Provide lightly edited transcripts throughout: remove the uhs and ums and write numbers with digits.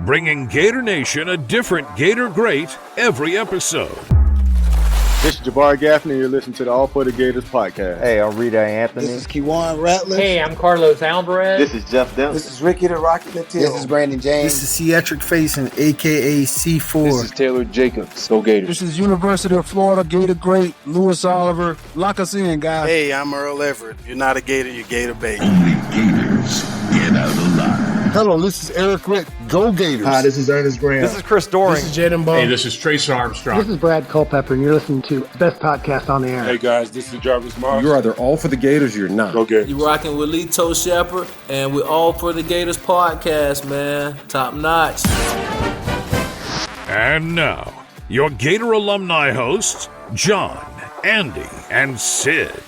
bringing Gator Nation a different Gator great every episode. This is Jabari Gaffney, and you're listening to the All for the Gators podcast. Hey, I'm Rita Anthony. This is Kewan Ratliff. Hey, I'm Carlos Alvarez. This is Jeff Denton. This is Ricky the Rocket Latil. This is Brandon James. This is Cedric Faison, a.k.a. C4. This is Taylor Jacobs. Go Gators. This is University of Florida Gator great Lewis Oliver. Lock us in, guys. Hey, I'm Earl Everett. If you're not a Gator, you're Gator bait. Only Gators get out alive. Hello, this is Eric Rick. Go Gators. Hi, this is Ernest Graham. This is Chris Doring. This is Jaden Ball. Hey, this is Trace Armstrong. This is Brad Culpepper, and you're listening to Best Podcast on the Air. Hey, guys, this is Jarvis Marks. You're either all for the Gators or you're not. Go Gators. You're rocking with Lito Sheppard, and we're all for the Gators podcast, man. Top notch. And now, your Gator alumni hosts, John, Andy, and Sid.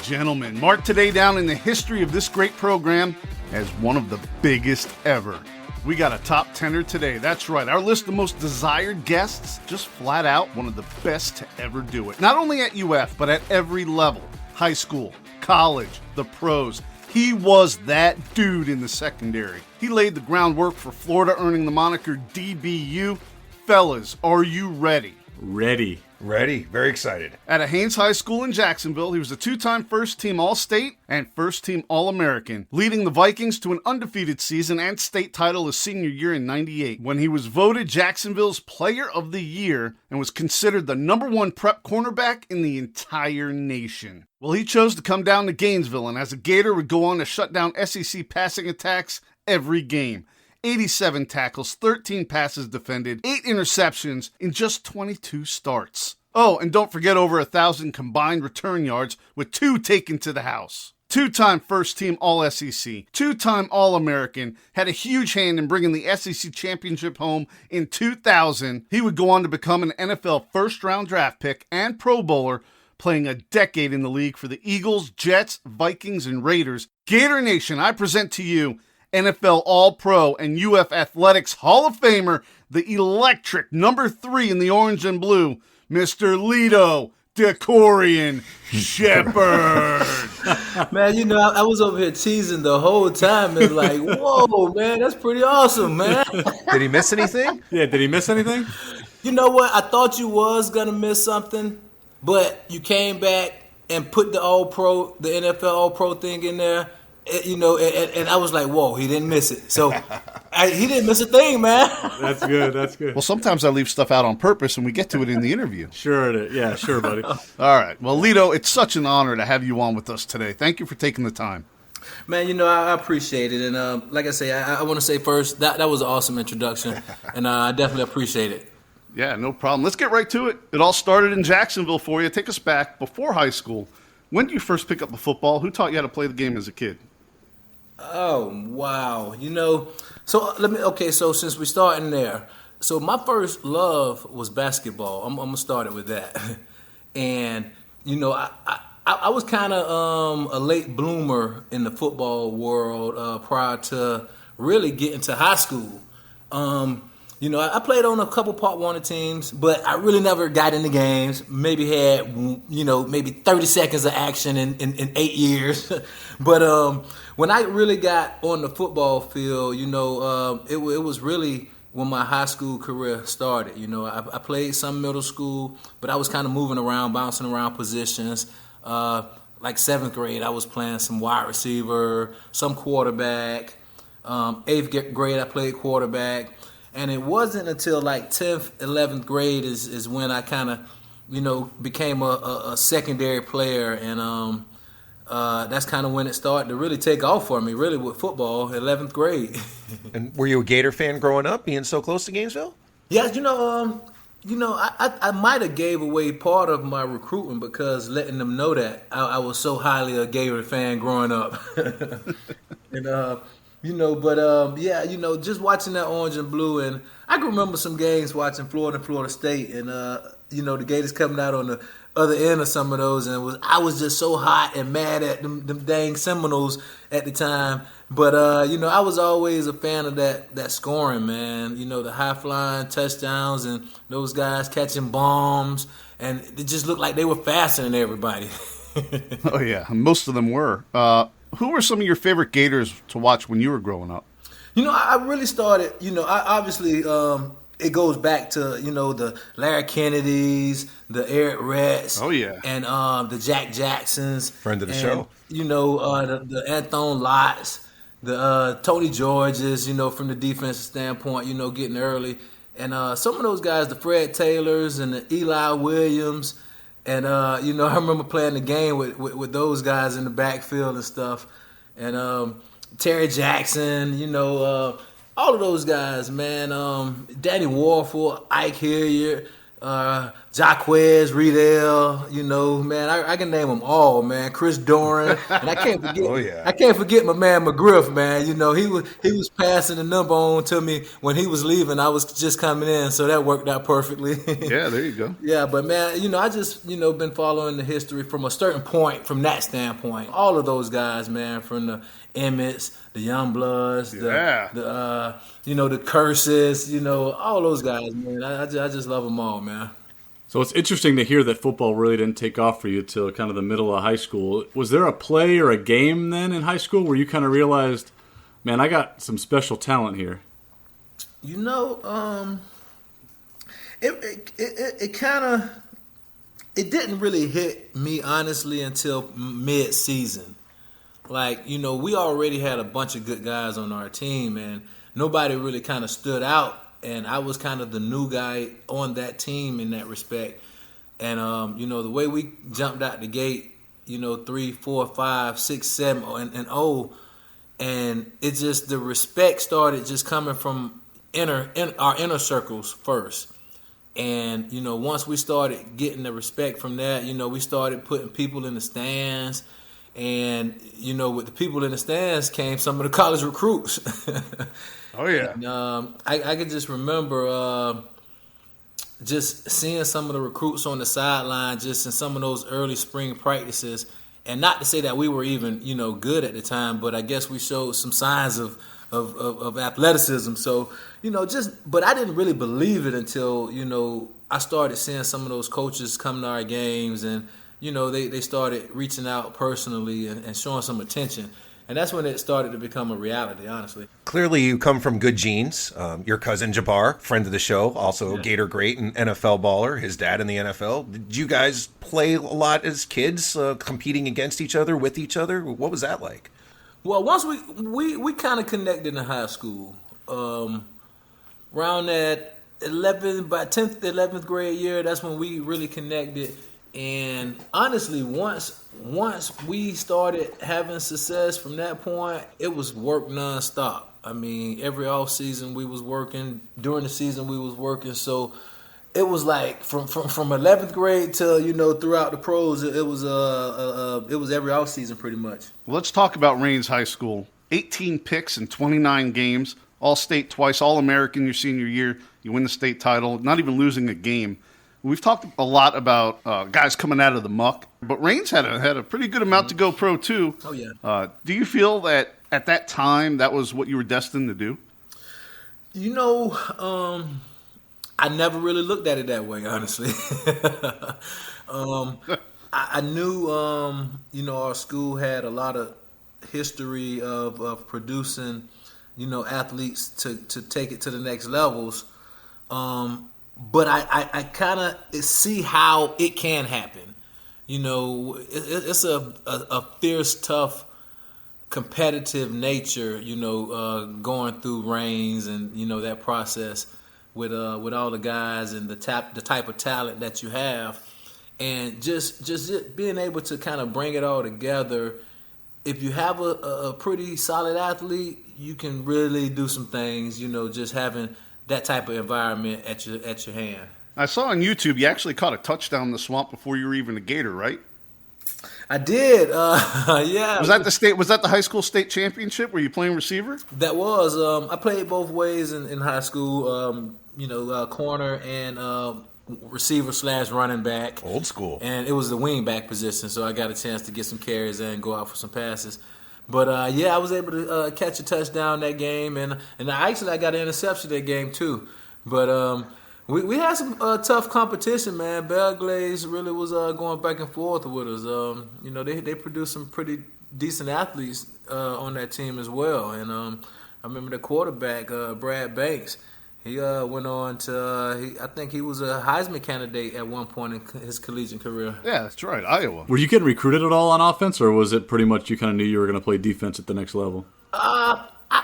Gentlemen, mark today down in the history of this great program as one of the biggest ever. We got a top 10er today. That's right. Our list of most desired guests, just flat out one of the best to ever do it. Not only at UF, but at every level. High school, college, the pros. He was that dude in the secondary. He laid the groundwork for Florida earning the moniker DBU. Fellas, are you ready? Ready. Very excited. At a Haynes High School in Jacksonville, he was a two-time first-team All-State and first-team All-American, leading the Vikings to an undefeated season and state title his senior year in '98, when he was voted Jacksonville's Player of the Year and was considered the #1 prep cornerback in the entire nation. Well, he chose to come down to Gainesville, and as a Gator would go on to shut down SEC passing attacks every game. 87 tackles, 13 passes defended, 8 interceptions in just 22 starts. Oh, and don't forget over 1,000 combined return yards with 2 taken to the house. Two-time first-team All-SEC, two-time All-American, had a huge hand in bringing the SEC championship home in 2000. He would go on to become an NFL first-round draft pick and Pro Bowler, playing a decade in the league for the Eagles, Jets, Vikings, and Raiders. Gator Nation, I present to you NFL All-Pro and UF Athletics Hall of Famer, the electric #3 in the orange and blue, Mr. Lito Sheppard. Man, you know, I was over here teasing the whole time. It's like, whoa, man, that's pretty awesome, man. Did he miss anything? Yeah, did he miss anything? You know what? I thought you was going to miss something, but you came back and put the All-Pro, the NFL All-Pro thing in there. You know, and I was like, whoa, he didn't miss it. So he didn't miss a thing, man. That's good. Well, sometimes I leave stuff out on purpose and we get to it in the interview. Sure it is. Yeah, sure, buddy. All right. Well, Lito, it's such an honor to have you on with us today. Thank you for taking the time. Man, you know, I appreciate it. And like I say, I want to say first, that was an awesome introduction. And I definitely appreciate it. Yeah, no problem. Let's get right to it. It all started in Jacksonville for you. Take us back before high school. When did you first pick up a football? Who taught you how to play the game as a kid? Oh, wow. You know, so since we're starting there, so my first love was basketball. I'm going to start it with that. And, you know, I was kind of a late bloomer in the football world prior to really getting to high school. You know, I played on a couple Part 1 teams, but I really never got into games. Maybe had, you know, maybe 30 seconds of action in 8 years. But when I really got on the football field, you know, it was really when my high school career started. You know, I played some middle school, but I was kind of moving around, bouncing around positions. Like 7th grade, I was playing some wide receiver, some quarterback. 8th grade, I played quarterback. And it wasn't until like 10th, 11th grade is when I kind of, you know, became a secondary player. And that's kind of when it started to really take off for me, really, with football, 11th grade. And were you a Gator fan growing up, being so close to Gainesville? Yeah, you know, I might have gave away part of my recruitment because letting them know that I was so highly a Gator fan growing up. And you know, but yeah, you know, just watching that orange and blue, and I can remember some games watching Florida and Florida State, and you know, the Gators coming out on the other end of some of those, and I was just so hot and mad at them dang Seminoles at the time. But you know, I was always a fan of that scoring, man. You know, the high flying touchdowns and those guys catching bombs, and it just looked like they were faster than everybody. Oh yeah, most of them were. Who were some of your favorite Gators to watch when you were growing up? I really started, obviously it goes back to, the Larry Kennedys, the Eric Retts. Oh, yeah. And the Jack Jacksons. Friend of the show. The Anthony Lotts, the Tony Georges, from the defensive standpoint, getting early. And some of those guys, the Fred Taylors and the Eli Williams. And, I remember playing the game with those guys in the backfield and stuff. And Terry Jackson, all of those guys, man. Danny Warfel, Ike Hilliard, Jaquez, Riedel, man. I can name them all, man. Chris Doran, and I can't forget. I can't forget my man McGriff, man. He was passing the number on to me when he was leaving. I was just coming in, so that worked out perfectly. Yeah, there you go. Yeah, but man, I just been following the history from a certain point, from that standpoint. All of those guys, man, from the Emmets, the Youngbloods, the Curses, all those guys, man. I just love them all, man. So it's interesting to hear that football really didn't take off for you till kind of the middle of high school. Was there a play or a game then in high school where you kind of realized, man, I got some special talent here? It didn't really hit me honestly until mid-season. Like, we already had a bunch of good guys on our team, and nobody really kind of stood out. And I was kind of the new guy on that team in that respect. And, the way we jumped out the gate, 3, 4, 5, 6, 7, and 0, and it just, the respect started just coming from our inner circles first. And, once we started getting the respect from that, we started putting people in the stands. And, with the people in the stands came some of the college recruits. Oh, yeah. And, I can just remember just seeing some of the recruits on the sideline just in some of those early spring practices. And not to say that we were even, good at the time, but I guess we showed some signs of athleticism. So, but I didn't really believe it until, I started seeing some of those coaches come to our games and, they started reaching out personally and showing some attention. And that's when it started to become a reality, honestly. Clearly, you come from good genes. Your cousin Jabbar, friend of the show, also a Gator great and NFL baller, his dad in the NFL. Did you guys play a lot as kids, competing against each other, with each other? What was that like? Well, once we kind of connected in high school. Around that 10th, 11th grade year, that's when we really connected. And honestly, once we started having success from that point, it was work nonstop. I mean, every off season we was working. During the season we was working. So it was like from 11th grade till throughout the pros. It was every off season pretty much. Let's talk about Raines High School. 18 picks in 29 games, All-State twice, All-American your senior year. You win the state title, not even losing a game. We've talked a lot about guys coming out of the muck, but Raines had a pretty good amount to go pro too. Oh yeah. Do you feel that at that time that was what you were destined to do? I never really looked at it that way, honestly. I knew our school had a lot of history of producing athletes to take it to the next levels. But I kind of see how it can happen. It's a fierce, tough, competitive nature, going through Raines and, that process with all the guys and the type of talent that you have. And just being able to kind of bring it all together. If you have a pretty solid athlete, you can really do some things, just having that type of environment at your hand. I saw on YouTube you actually caught a touchdown in the swamp before you were even a Gator, right? I did. Yeah. Was that the high school state championship? Were you playing receiver? That was. I played both ways in high school. Corner and receiver / running back. Old school. And it was the wing back position, so I got a chance to get some carries and go out for some passes. But, I was able to catch a touchdown that game, and I got an interception that game too. But we had some tough competition, man. Belglaze really was going back and forth with us. They produced some pretty decent athletes on that team as well. And, I remember the quarterback, Brad Banks. He went on to, I think he was a Heisman candidate at one point in his collegiate career. Yeah, that's right, Iowa. Were you getting recruited at all on offense, or was it pretty much you kind of knew you were going to play defense at the next level?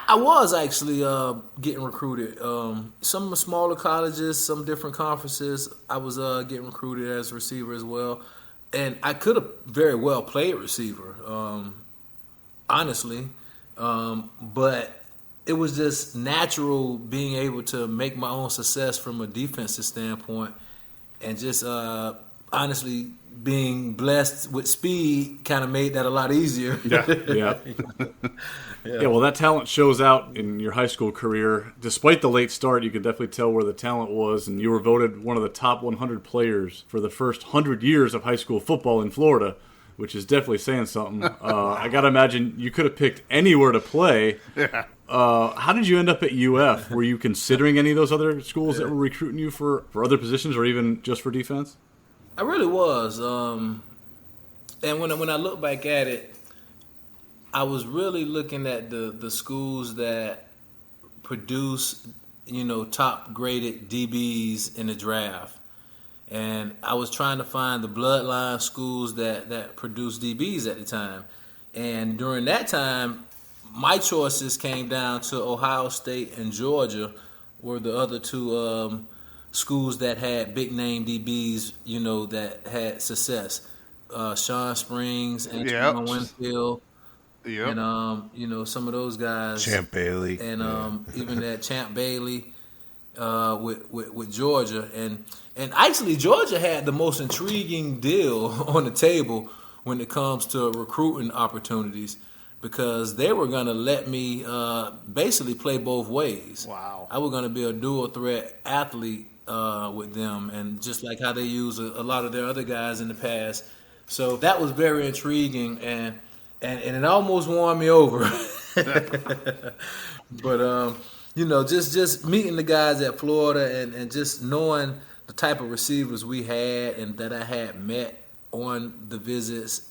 I was actually getting recruited. Some of the smaller colleges, some different conferences, I was getting recruited as a receiver as well. And I could have very well played receiver, honestly. But it was just natural being able to make my own success from a defensive standpoint. And just honestly being blessed with speed kind of made that a lot easier. Yeah. Yeah, well, that talent shows out in your high school career. Despite the late start, you could definitely tell where the talent was, and you were voted one of the top 100 players for the first 100 years of high school football in Florida, which is definitely saying something. I got to imagine you could have picked anywhere to play. Yeah. How did you end up at UF? Were you considering any of those other schools that were recruiting you for other positions or even just for defense? I really was. And when I look back at it, I was really looking at the schools that produce, top graded DBs in the draft. And I was trying to find the bloodline schools that produce DBs at the time. And during that time, my choices came down to Ohio State and Georgia were the other two schools that had big name DBs, that had success. Sean Springs, Antoine Winfield. Yep. And some of those guys, Champ Bailey, and even that Champ Bailey with Georgia, and actually Georgia had the most intriguing deal on the table when it comes to recruiting opportunities, because they were going to let me basically play both ways. Wow! I was going to be a dual threat athlete with them, and just like how they use a lot of their other guys in the past. So that was very intriguing, and it almost won me over. But, just meeting the guys at Florida and just knowing the type of receivers we had and that I had met on the visits,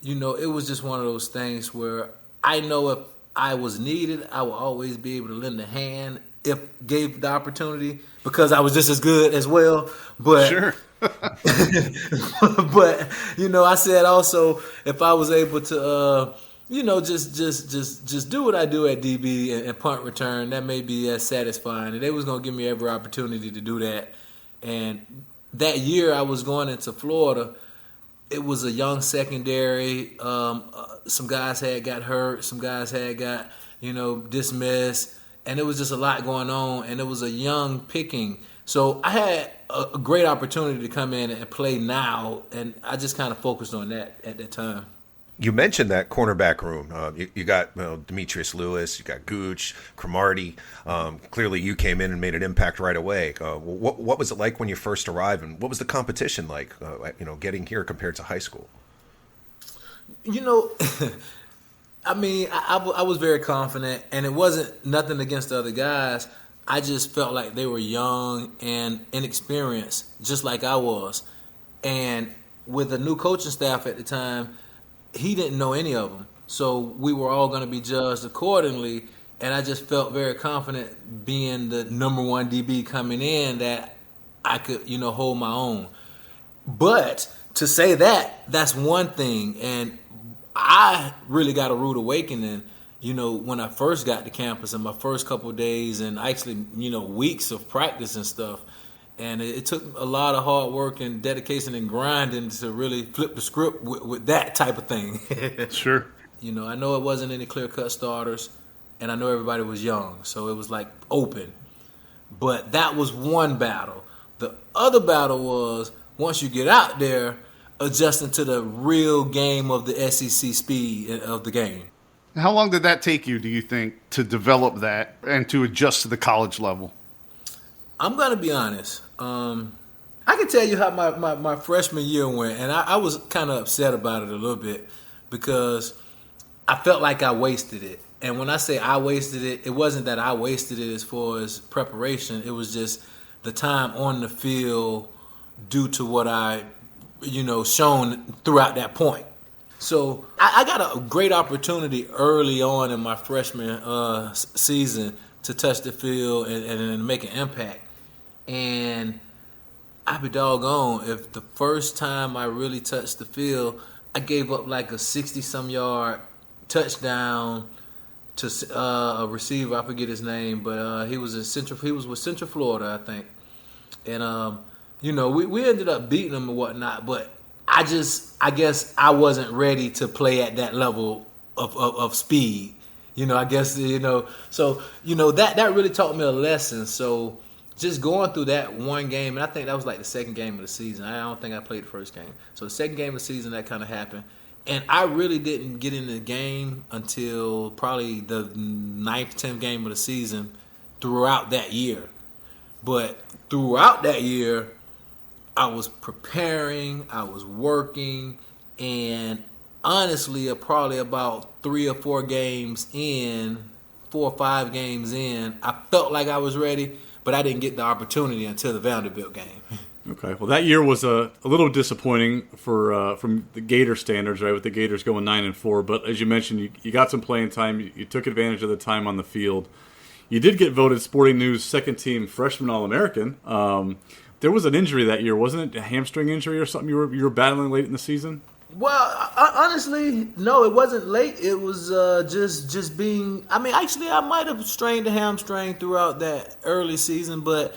it was just one of those things where I know if I was needed, I would always be able to lend a hand if gave the opportunity, because I was just as good as well. But sure. But I said also, if I was able to just do what I do at DB and punt return, that may be as satisfying. And they was gonna give me every opportunity to do that. And that year I was going into Florida, it was a young secondary. Some guys had got hurt, some guys had got dismissed, and it was just a lot going on. And it was a young picking. So I had a great opportunity to come in and play now, and I just kind of focused on that at that time. You mentioned that cornerback room. You got Demetrius Lewis, you got Gooch, Cromartie. Clearly you came in and made an impact right away. What was it like when you first arrived, and what was the competition like, getting here compared to high school? I mean, I was very confident, and it wasn't nothing against the other guys. I just felt like they were young and inexperienced, just like I was. And with the new coaching staff at the time, he didn't know any of them. So we were all going to be judged accordingly. And I just felt very confident being the number one DB coming in that I could, hold my own. But to say that's one thing. And I really got a rude awakening when I first got to campus in my first couple of days, and actually, weeks of practice and stuff. And it took a lot of hard work and dedication and grinding to really flip the script with that type of thing. Sure. I know it wasn't any clear-cut starters, and I know everybody was young, so it was like open. But that was one battle. The other battle was, once you get out there, adjusting to the real game of the SEC speed of the game. How long did that take you, do you think, to develop that and to adjust to the college level? I'm going to be honest. I can tell you how my freshman year went, and I was kind of upset about it a little bit because I felt like I wasted it. And when I say I wasted it, it wasn't that I wasted it as far as preparation. It was just the time on the field due to what I, shown throughout that point. So I got a great opportunity early on in my freshman season to touch the field and make an impact. And I'd be doggone if the first time I really touched the field, I gave up like a 60-some yard touchdown to a receiver. I forget his name, but he was with Central Florida, I think. And we ended up beating them and whatnot, but I guess I wasn't ready to play at that level of speed. I guess, so, that really taught me a lesson. So just going through that one game, and I think that was like the second game of the season. I don't think I played the first game. So the second game of the season, that kind of happened. And I really didn't get in the game until probably the 9th, 10th game of the season throughout that year. But throughout that year, I was preparing, I was working, and honestly, probably about 3 or 4 games in, 4 or 5 games in, I felt like I was ready, but I didn't get the opportunity until the Vanderbilt game. Okay, well, that year was a little disappointing from the Gator standards, right? With the Gators going 9-4, but as you mentioned, you got some playing time. You took advantage of the time on the field. You did get voted Sporting News second-team freshman All-American. There was an injury that year, wasn't it? A hamstring injury or something you were battling late in the season? Well, honestly, no, it wasn't late. It was just being. I mean, actually, I might have strained a hamstring throughout that early season, but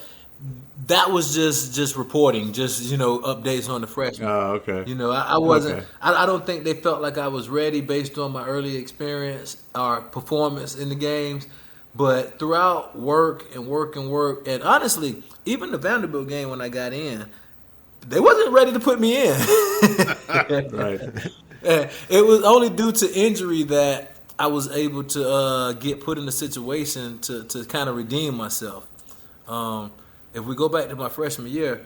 that was just reporting, just updates on the freshmen. Oh, okay. I wasn't. Okay. I don't think they felt like I was ready based on my early experience or performance in the games. But throughout work, and honestly, even the Vanderbilt game when I got in, they wasn't ready to put me in. Right. It was only due to injury that I was able to get put in a situation to kind of redeem myself. If we go back to my freshman year,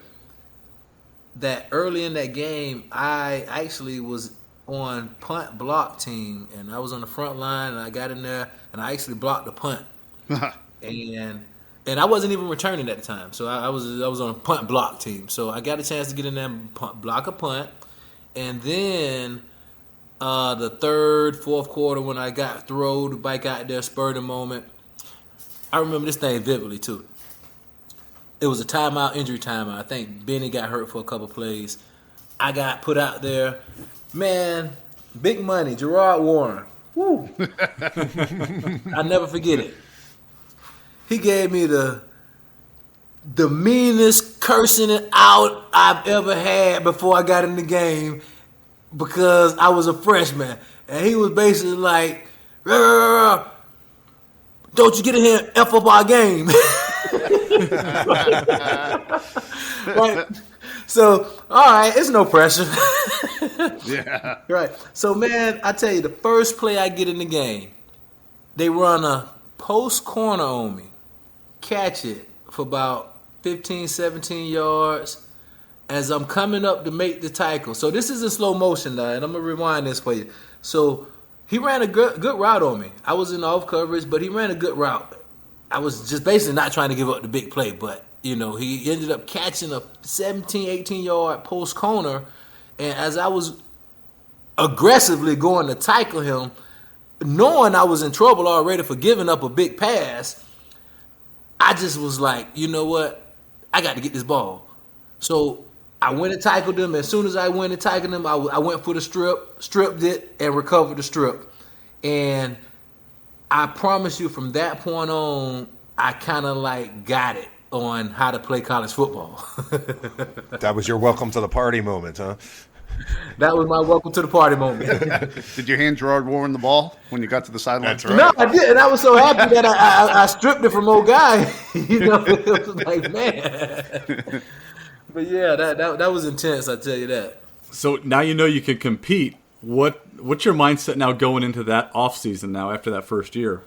that early in that game, I actually was on punt block team, and I was on the front line, and I got in there, and I actually blocked the punt. And I wasn't even returning at the time, so I was on a punt block team. So I got a chance to get in there and block a punt, and then the third, fourth quarter when I got thrown back out there, spurred a moment. I remember this thing vividly too. It was a timeout, injury timeout. I think Benny got hurt for a couple plays. I got put out there. Man, big money, Gerard Warren. Woo! I'll never forget it. He gave me the meanest cursing it out I've ever had before I got in the game because I was a freshman. And he was basically like, rah, rah, rah, don't you get in here and F up our game. Right. So, all right, it's no pressure. Yeah. Right. So, man, I tell you, the first play I get in the game, they run a post corner on me, catch it for about 15, 17 yards as I'm coming up to make the tackle. So this is in slow motion now, and I'm going to rewind this for you. So he ran a good route on me. I was in off coverage, but he ran a good route. I was just basically not trying to give up the big play, but, he ended up catching a 17, 18-yard post corner, and as I was aggressively going to tackle him, knowing I was in trouble already for giving up a big pass, I just was like, you know what? I got to get this ball. So I went and tackled him. As soon as I went and tackled him, I went for the strip, stripped it, and recovered the strip. And I promise you from that point on, I kind of like got it on how to play college football. That was your welcome to the party moment, huh? That was my welcome to the party moment. Did you hand Gerard Warren the ball when you got to the sideline? That's right. No, I didn't. I was so happy that I stripped it from old guy. It was like, man. But yeah, that was intense, I tell you that. So now you can compete. What's your mindset now going into that off season now after that first year?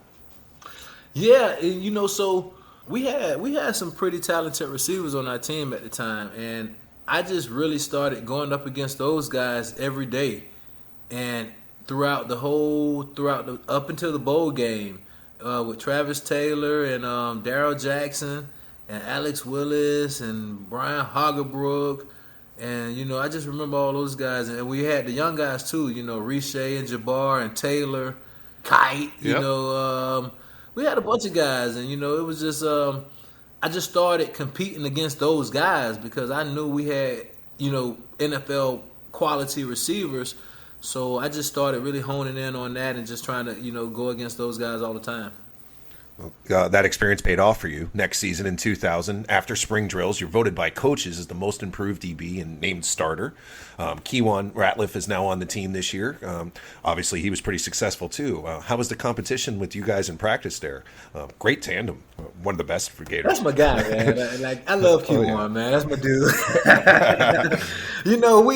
Yeah, so we had some pretty talented receivers on our team at the time, and I just really started going up against those guys every day, and up until the bowl game, with Travis Taylor and Darryl Jackson and Alex Willis and Brian Hagerbrook And, you know, I just remember all those guys. And we had the young guys, too, you know, Riche and Jabbar and Taylor, Kite, you know. We had a bunch of guys. And, you know, it was just I just started competing against those guys because I knew we had, you know, NFL quality receivers. So I just started really honing in on that and just trying to, you know, go against those guys all the time. That experience paid off for you. Next season in 2000, after spring drills, you're voted by coaches as the most improved DB and named starter. Keywan Ratliff is now on the team this year. Obviously, he was pretty successful too. How was the competition with you guys in practice there? Great tandem. One of the best for Gators. That's my guy, man. Like I love Keywan, man. That's my dude. You know, we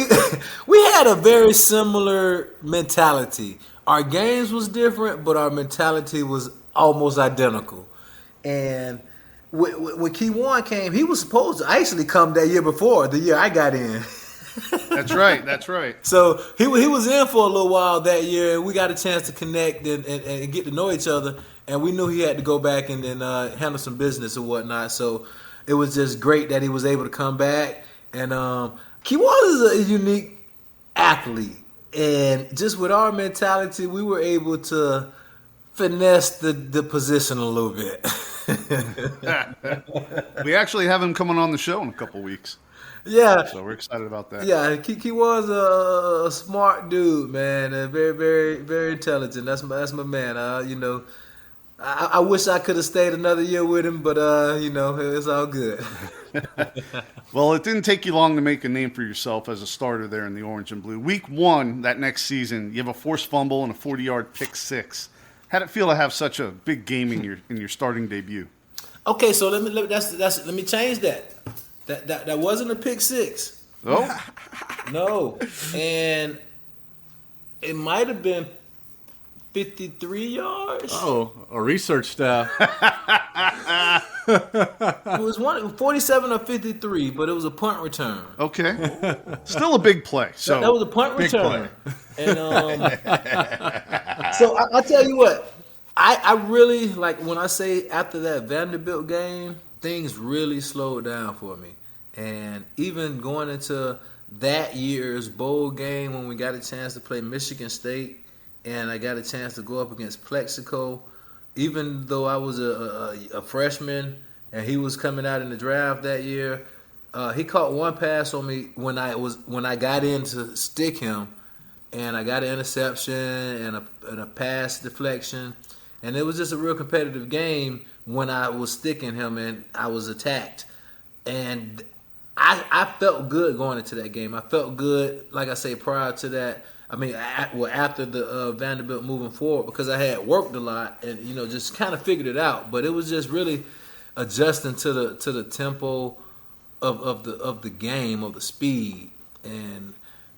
had a very similar mentality. Our games was different, but our mentality was almost identical. And when Keywan came, he was supposed to actually come that year before, the year I got in. That's right. That's right. So he was in for a little while that year, and we got a chance to connect and get to know each other. And we knew he had to go back and handle some business and whatnot. So it was just great that he was able to come back. And Keywan is a unique athlete. And just with our mentality, we were able to finesse the position a little bit. We actually have him coming on the show in a couple weeks. Yeah. So we're excited about that. Yeah, he was a smart dude, man, and very, very, very intelligent. That's my man. You know, I wish I could have stayed another year with him, but you know, it's all good. Well, it didn't take you long to make a name for yourself as a starter there in the orange and blue. Week 1 that next season, you have a forced fumble and a 40-yard pick six. How'd it feel to have such a big game in your starting debut? Okay, so let me change that. That wasn't a pick six. Oh? No. And it might have been 53 yards. Oh, a research staff. It was 47 or 53, but it was a punt return. Okay. Still a big play. So that was a punt return. And so I'll tell you what, I really, like when I say after that Vanderbilt game, things really slowed down for me. And even going into that year's bowl game when we got a chance to play Michigan State and I got a chance to go up against Plexico, even though I was a freshman and he was coming out in the draft that year, he caught one pass on me when I got in to stick him, and I got an interception and a pass deflection, and it was just a real competitive game when I was sticking him and I was attacked, and I felt good going into that game. I felt good, like I say, prior to that. I mean, after the Vanderbilt moving forward, because I had worked a lot and just kind of figured it out. But it was just really adjusting to the tempo of the game, of the speed,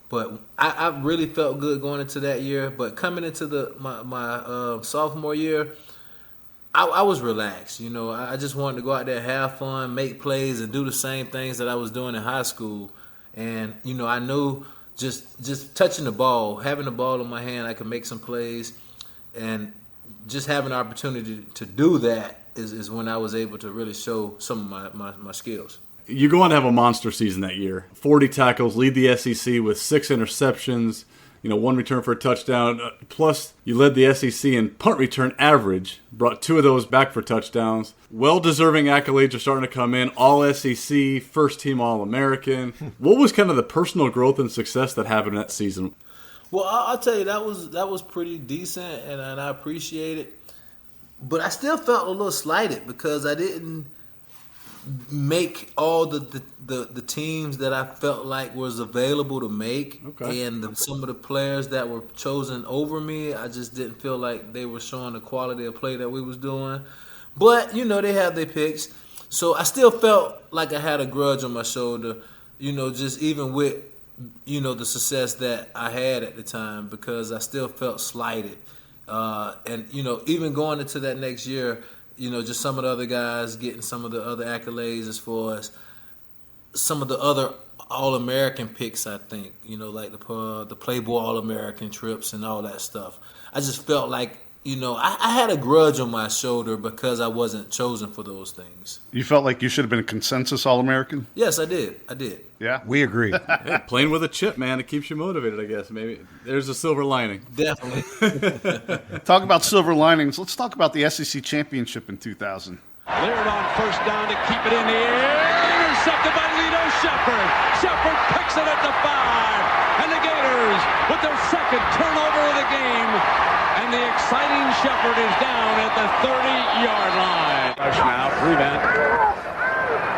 but I really felt good going into that year. But coming into my sophomore year, I was relaxed. I just wanted to go out there, have fun, make plays, and do the same things that I was doing in high school. And I knew just touching the ball, having the ball in my hand, I could make some plays, and just having the opportunity to do that is when I was able to really show some of my skills. You go on to have a monster season that year. 40 tackles, lead the SEC with 6 interceptions, 1 return for a touchdown. Plus, you led the SEC in punt return average, brought 2 of those back for touchdowns. Well-deserving accolades are starting to come in. All-SEC, first-team All-American. What was kind of the personal growth and success that happened that season? Well, I'll tell you, that was pretty decent, and I appreciate it. But I still felt a little slighted because I didn't make all the teams that I felt like was available to make. Okay. And some of the players that were chosen over me, I just didn't feel like they were showing the quality of play that we was doing. But, they had their picks. So I still felt like I had a grudge on my shoulder, just even with, the success that I had at the time, because I still felt slighted. And even going into that next year, just some of the other guys getting some of the other accolades as far as some of the other All-American picks, I think, like the Playboy All-American trips and all that stuff. I just felt like I had a grudge on my shoulder because I wasn't chosen for those things. You felt like you should have been a consensus All-American? Yes, I did. Yeah, we agree. Yeah, playing with a chip, man, it keeps you motivated, I guess. Maybe there's a silver lining. Definitely. Talk about silver linings. Let's talk about the SEC championship in 2000. Cleared on first down to keep it in the air. Intercepted by Lito Sheppard. Sheppard picks it at the 5. And the Gators with their second turnover of the game. And the exciting Sheppard is down at the 30-yard line. Rush now, prevent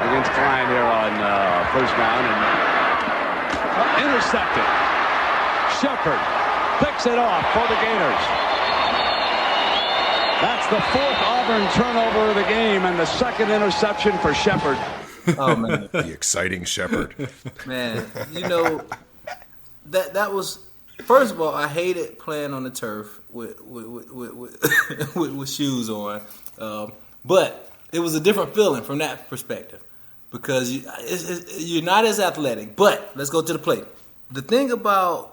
against Klein here on first down. And intercepted. Sheppard picks it off for the Gators. That's the 4th Auburn turnover of the game and the 2nd interception for Sheppard. Oh, man. The exciting Sheppard. Man, that was, first of all, I hated playing on the turf with shoes on. But it was a different feeling from that perspective because you're not as athletic. But let's go to the plate. The thing about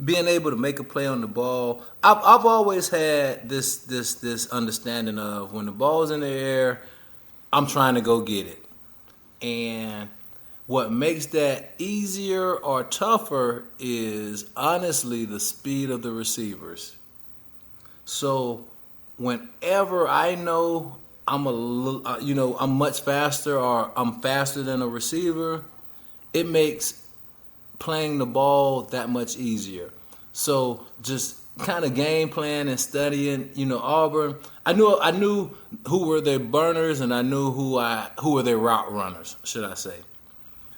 being able to make a play on the ball, I've always had this understanding of when the ball's in the air, I'm trying to go get it. And what makes that easier or tougher is honestly the speed of the receivers. So whenever I know I'm I'm much faster or I'm faster than a receiver, it makes playing the ball that much easier. So just kind of game plan and studying, Auburn. I knew who were their burners and I knew who were their route runners, should I say.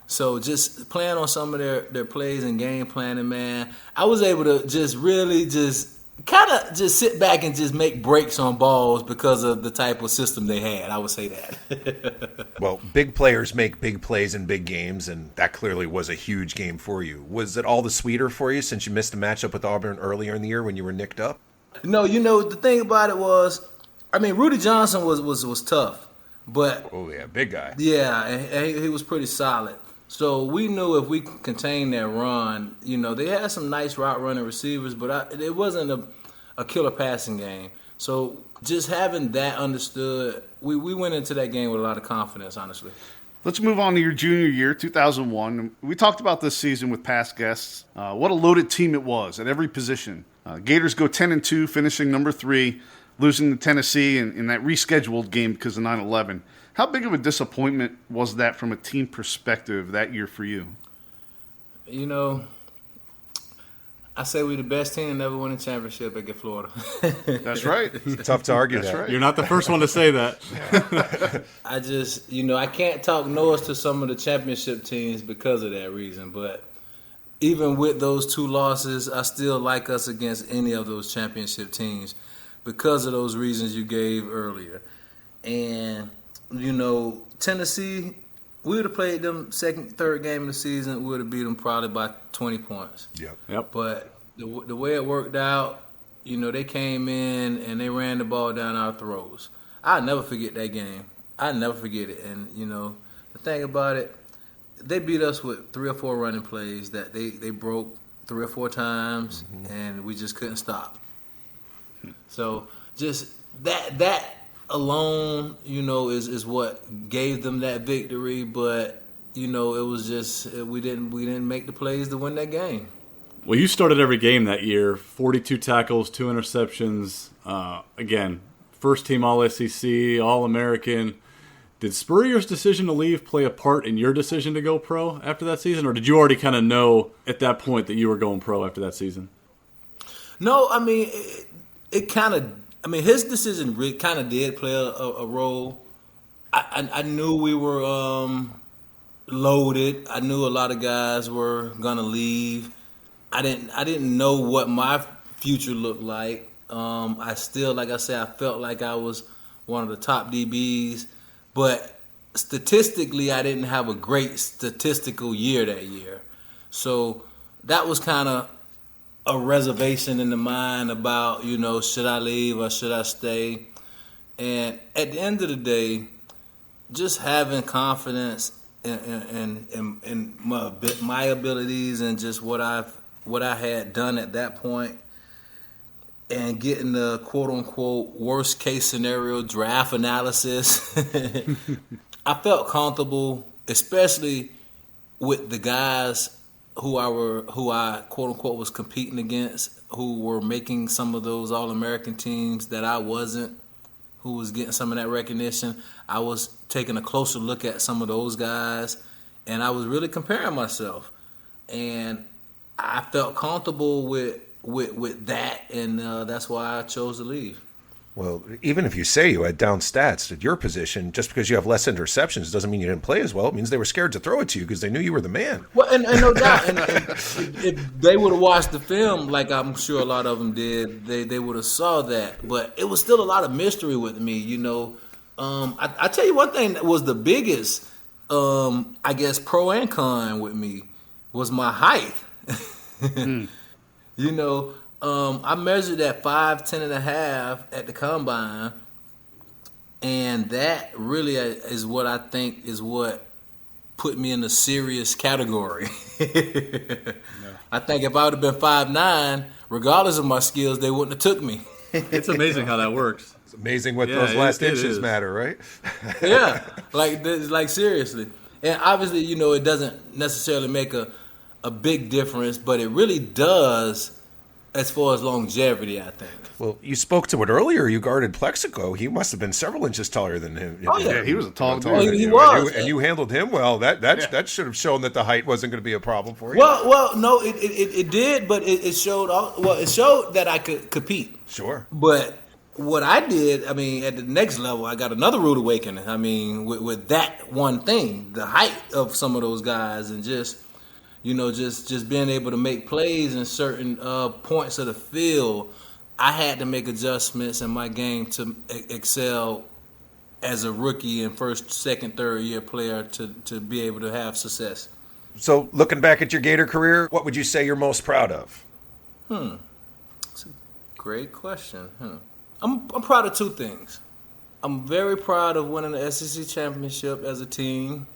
So just playing on some of their plays and game planning, man, I was able to just really just kind of just sit back and just make breaks on balls because of the type of system they had. I would say that. Well, big players make big plays in big games, and that clearly was a huge game for you. Was it all the sweeter for you since you missed a matchup with Auburn earlier in the year when you were nicked up? No, the thing about it was, Rudy Johnson was tough, but oh yeah, big guy. Yeah, and he was pretty solid. So we knew if we could contain that run, they had some nice route running receivers, but it wasn't a killer passing game. So just having that understood, we went into that game with a lot of confidence, honestly. Let's move on to your junior year, 2001. We talked about this season with past guests. What a loaded team it was at every position. Gators go 10-2, finishing number 3, losing to Tennessee in that rescheduled game because of 9/11. How big of a disappointment was that from a team perspective that year for you? I say we're the best team to never win a championship at Florida. That's right. Tough to argue That's that. Right. You're not the first one to say that. I just, I can't talk noise to some of the championship teams because of that reason. But even with those 2 losses, I still like us against any of those championship teams because of those reasons you gave earlier. And Tennessee, we would have played them second, third game of the season. We would have beat them probably by 20 points. Yep. But the way it worked out, they came in and they ran the ball down our throats. I'll never forget that game. I'll never forget it. And, the thing about it, they beat us with 3 or 4 running plays that they broke 3 or 4 times, and we just couldn't stop. So just that alone, is what gave them that victory. But it was just we didn't make the plays to win that game. Well, you started every game that year, 42 tackles, 2 interceptions. Again, first team All-SEC, All-American. Did Spurrier's decision to leave play a part in your decision to go pro after that season, or did you already kind of know at that point that you were going pro after that season? No, it kind of. His decision really kind of did play a role. I knew we were loaded. I knew a lot of guys were gonna leave. I didn't know what my future looked like. I still, like I said, I felt like I was one of the top DBs, but statistically, I didn't have a great statistical year that year. So that was kind of a reservation in the mind about, should I leave or should I stay? And at the end of the day, just having confidence in my abilities and just what I had done at that point, and getting the quote-unquote worst-case scenario draft analysis. I felt comfortable, especially with the guys who I quote-unquote was competing against, who were making some of those All-American teams that I wasn't, who was getting some of that recognition. I was taking a closer look at some of those guys, and I was really comparing myself. And I felt comfortable with that, and that's why I chose to leave. Well, even if you say you had down stats at your position, just because you have less interceptions doesn't mean you didn't play as well. It means they were scared to throw it to you because they knew you were the man. Well, and no doubt, and if they would have watched the film, like I'm sure a lot of them did, they would have saw that. But it was still a lot of mystery with me, you know. I tell you one thing that was the biggest, I guess, pro and con with me was my height. You know, I measured at 5'10.5" at the combine, and that really is what I think is what put me in a serious category. I think if I would have been 5'9", regardless of my skills, they wouldn't have took me. It's amazing how that works. It's amazing what those last inches matter, right? Yeah, like seriously. And obviously, you know, it doesn't necessarily make a big difference, but it really does as far as longevity, I think. Well, you spoke to it earlier. You guarded Plexico. He must have been several inches taller than him. Oh, yeah. He was a tall dude. Well, he was. And you handled him well. That should have shown that the height wasn't going to be a problem for you. Well, no, it did, but it showed that I could compete. Sure. But what I did, I mean, at the next level, I got another rude awakening. I mean, with that one thing, the height of some of those guys, and just, you know, just being able to make plays in certain points of the field, I had to make adjustments in my game to excel as a rookie and first, second, third year player to be able to have success. So, looking back at your Gator career, what would you say you're most proud of? That's a great question. I'm proud of two things. I'm very proud of winning the SEC championship as a team,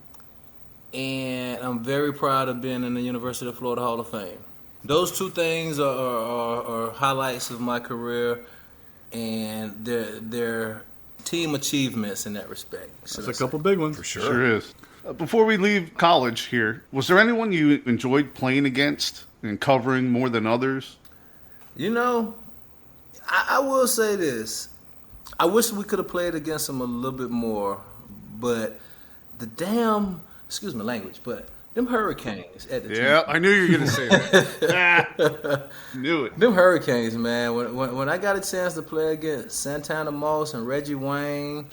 and I'm very proud of being in the University of Florida Hall of Fame. Those two things are highlights of my career, and they're team achievements in that respect. That's a couple big ones. For sure. Sure is. Before we leave college here, was there anyone you enjoyed playing against and covering more than others? You know, I will say this. I wish we could have played against them a little bit more, but the damn, excuse my language, but them Hurricanes at the Yeah, I knew you were going to say that. Knew it. Them Hurricanes, man. When I got a chance to play against Santana Moss and Reggie Wayne,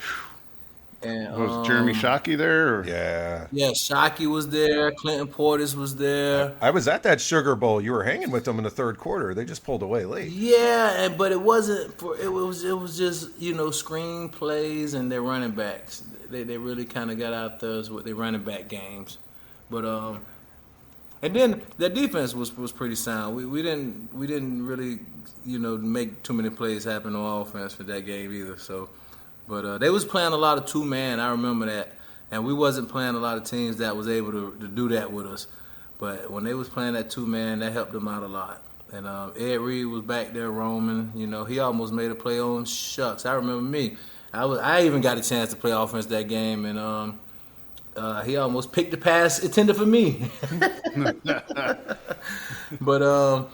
and was Jeremy Shockey there? Or? Yeah. Yeah, Shockey was there. Clinton Portis was there. I was at that Sugar Bowl. You were hanging with them in the third quarter. They just pulled away late. Yeah, but it wasn't for. It was just, you know, screen plays and their running backs. They really kind of got out there with their running back games. But and then their defense was pretty sound. We didn't really, you know, make too many plays happen on offense for that game either. So, but they was playing a lot of 2-man. I remember that, and we wasn't playing a lot of teams that was able to do that with us. But when they was playing that 2-man, that helped them out a lot. And Ed Reed was back there roaming. You know, he almost made a play on Shucks. I remember me. I even got a chance to play offense that game, and he almost picked the pass intended for me. But